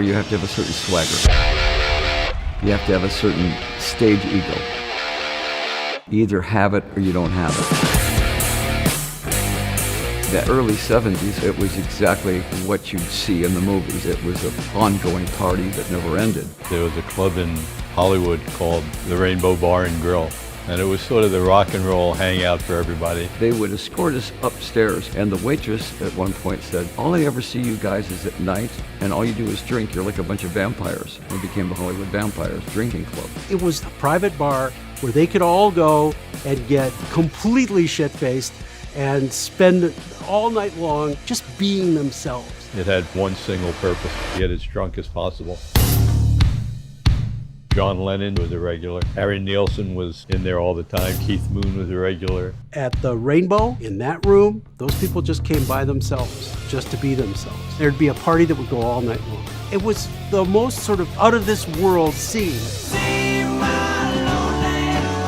You have to have a certain swagger. You have to have a certain stage ego. You either have it or you don't have it. The early 70s, it was exactly what you'd see in the movies. It was an ongoing party that never ended. There was a club in Hollywood called the Rainbow Bar and Grill, and it was sort of the rock and roll hangout for everybody. They would escort us upstairs, and the waitress at one point said, "All I ever see you guys is at night, and all you do is drink. You're like a bunch of vampires." We became the Hollywood Vampires Drinking Club. It was a private bar where they could all go and get completely shit-faced and spend all night long just being themselves. It had one single purpose: get as drunk as possible. John Lennon was a regular. Harry Nilsson was in there all the time. Keith Moon was a regular. At the Rainbow, in that room, those people just came by themselves, just to be themselves. There'd be a party that would go all night long. It was the most sort of out-of-this-world scene.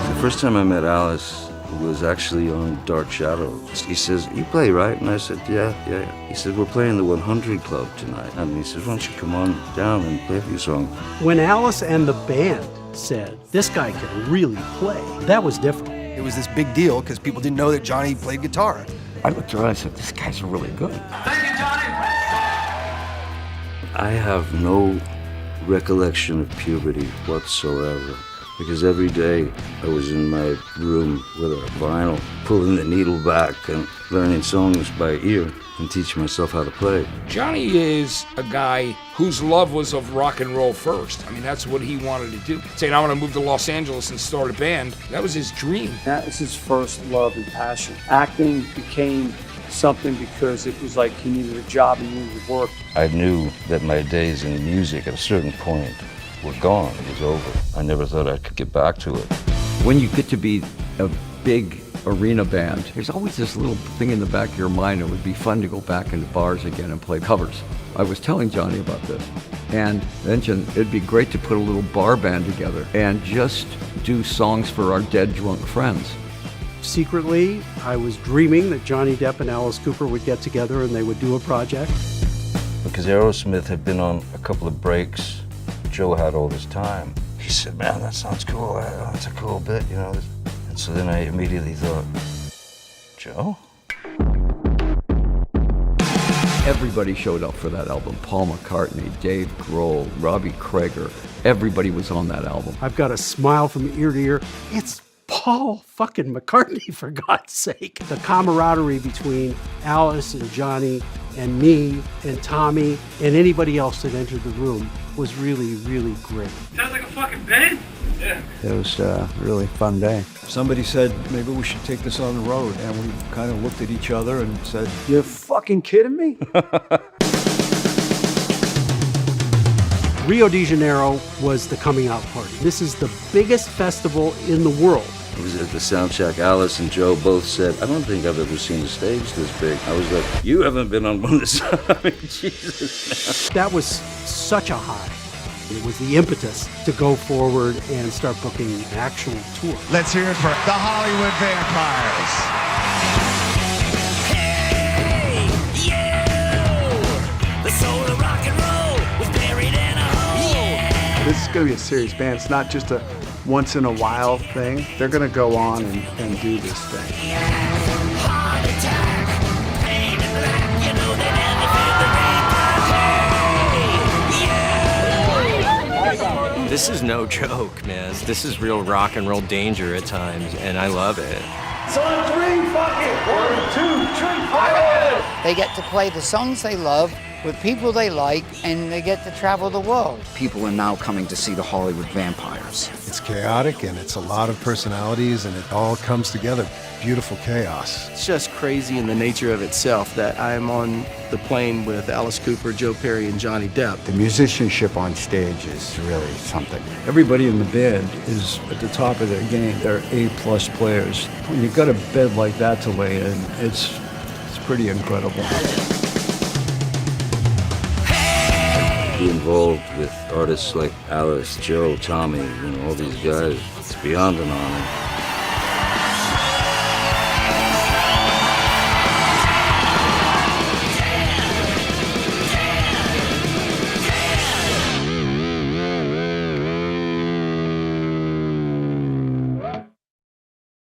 The first time I met Alice was actually on Dark Shadows. He says, "You play, right?" And I said, yeah. He said, "We're playing the 100 Club tonight." And he said, "Why don't you come on down and play a few songs?" When Alice and the band said, "This guy can really play," that was different. It was this big deal because people didn't know that Johnny played guitar. I looked around and I said, "This guy's really good." Thank you, Johnny. I have no recollection of puberty whatsoever, because every day I was in my room with a vinyl, pulling the needle back and learning songs by ear and teaching myself how to play. Johnny is a guy whose love was of rock and roll first. I mean, that's what he wanted to do. Saying, "I want to move to Los Angeles and start a band," that was his dream. That was his first love and passion. Acting became something because it was like he needed a job, he needed to work. I knew that my days in music at a certain point were gone. It was over. I never thought I could get back to it. When you get to be a big arena band, there's always this little thing in the back of your mind. It would be fun to go back into bars again and play covers. I was telling Johnny about this, and mentioned it'd be great to put a little bar band together and just do songs for our dead drunk friends. Secretly, I was dreaming that Johnny Depp and Alice Cooper would get together and they would do a project. Because AEROSMITH had been on a couple of breaks, Joe had all this time. He said, "Man, that sounds cool. That's a cool bit, you know." And so then I immediately thought, Joe? Everybody showed up for that album. Paul McCartney, Dave Grohl, Robbie Krieger. Everybody was on that album. I've got a smile from ear to ear. It's Paul fucking McCartney, for God's sake. The camaraderie between Alice and Johnny and me and Tommy and anybody else that entered the room was really, really great. Sounds like a fucking band. Yeah. It was a really fun day. Somebody said, maybe we should take this on the road. And we kind of looked at each other and said, You're fucking kidding me? Rio de Janeiro was the coming out party. This is the biggest festival in the world. It was at the sound check. Alice and Joe both said, "I don't think I've ever seen a stage this big." I was like, "You haven't been on one this." I mean, Jesus. That was such a high. It was the impetus to go forward and start booking an actual tour. Let's hear it for the Hollywood Vampires. Hey, you! The soul of rock and roll was buried in a hole. Yeah. This is going to be a serious band. It's not just a once-in-a-while thing. They're going to go on and do this thing. Heart attack, pain in black, you know they never feel the reaper. Hey, you! This is no joke, man. This is real rock and roll danger at times, and I love it. So on three, fuck it. 1, 2, 3, fire! They get to play the songs they love with people they like, and they get to travel the world. People are now coming to see the Hollywood Vampires. It's chaotic, and it's a lot of personalities, and it all comes together. Beautiful chaos. It's just crazy in the nature of itself that I'm on the plane with Alice Cooper, Joe Perry, and Johnny Depp. The musicianship on stage is really something. Everybody in the band is at the top of their game. They're A-plus players. When you've got a bed like that to lay in, it's pretty incredible. Be involved with artists like Alice, Joe, Tommy, all these guys. It's beyond an honor.